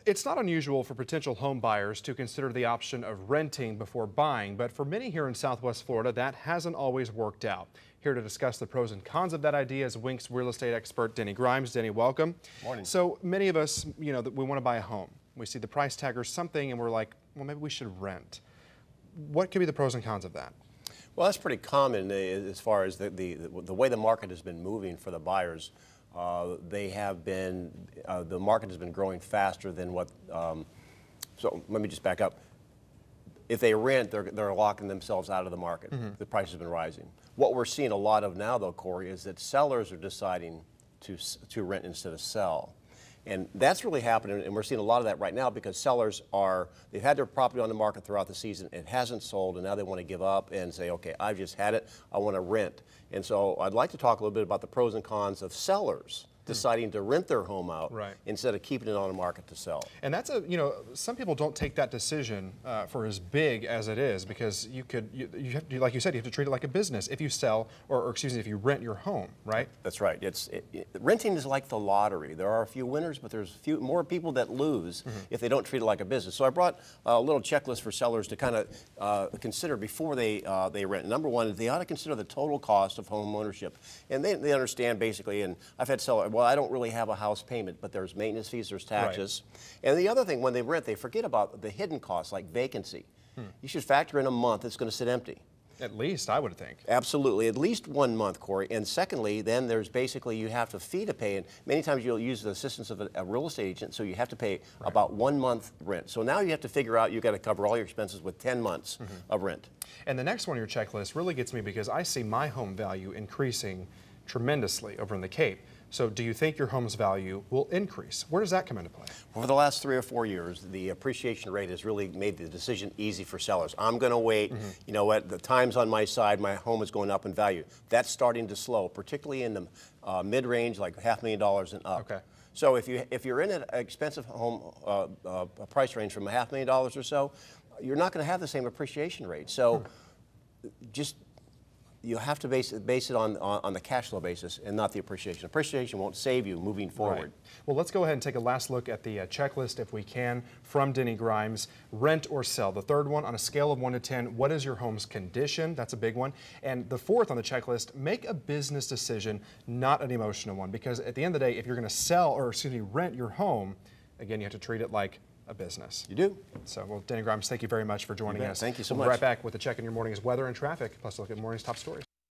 It's not unusual for potential home buyers to consider the option of renting before buying, but for many here in Southwest Florida, that hasn't always worked out. Here to discuss the pros and cons of that idea is Wink's real estate expert, Denny Grimes. Denny, welcome. Morning. So many of us, we want to buy a home. We see the price tag or something and we're like, well, maybe we should rent. What could be the pros and cons of that? Well, that's pretty common as far as the way the market has been moving for the buyers. The market has been growing faster than what, so let me just back up. If they rent, they're locking themselves out of the market. The price has been rising. What we're seeing a lot of now, though, Corey, is that sellers are deciding to rent instead of sell. And that's really happening, and we're seeing a lot of that right now because sellers they've had their property on the market throughout the season, it hasn't sold, and now they want to give up and say, okay, I've just had it, I want to rent. And so I'd like to talk a little bit about the pros and cons of sellers deciding to rent their home out instead of keeping it on the market to sell. And that's some people don't take that decision for as big as it is because you have to, like you said, you have to treat it like a business if you sell or excuse me, if you rent your home, right? That's right. Renting is like the lottery. There are a few winners, but there's more people that lose if they don't treat it like a business. So I brought a little checklist for sellers to kind of consider before they rent. Number one, they ought to consider the total cost of home ownership. And they understand basically, and I've had sellers, well, I don't really have a house payment, but there's maintenance fees, there's taxes. Right. And the other thing, when they rent, they forget about the hidden costs like vacancy. You should factor in a month it's going to sit empty. At least, I would think. Absolutely, at least 1 month, Corey. And secondly, then there's basically, you have a fee to pay, and many times you'll use the assistance of a real estate agent, so you have to pay about 1 month rent. So now you have to figure out, you've got to cover all your expenses with 10 months of rent. And the next one on your checklist really gets me because I see my home value increasing tremendously over in the Cape. So do you think your home's value will increase? Where does that come into play? Over the last 3 or 4 years, the appreciation rate has really made the decision easy for sellers. I'm going to wait. You know what? The time's on my side. My home is going up in value. That's starting to slow, particularly in the mid-range, like $500,000 and up. Okay. So if you're in an expensive home price range from $500,000 or so, you're not going to have the same appreciation rate. So you have to base it on the cash flow basis and not the appreciation. Appreciation won't save you moving forward. Right. Well, let's go ahead and take a last look at the checklist, if we can, from Denny Grimes. Rent or sell. The third one, on a scale of 1 to 10, what is your home's condition? That's a big one. And the fourth on the checklist, make a business decision, not an emotional one. Because at the end of the day, if you're going to sell, or excuse me, rent your home, again, you have to treat it like a business. You do. So, well, Denny Grimes, thank you very much for joining us. Thank you so much. We'll be right back with a check in your morning's weather and traffic, plus a look at morning's top stories.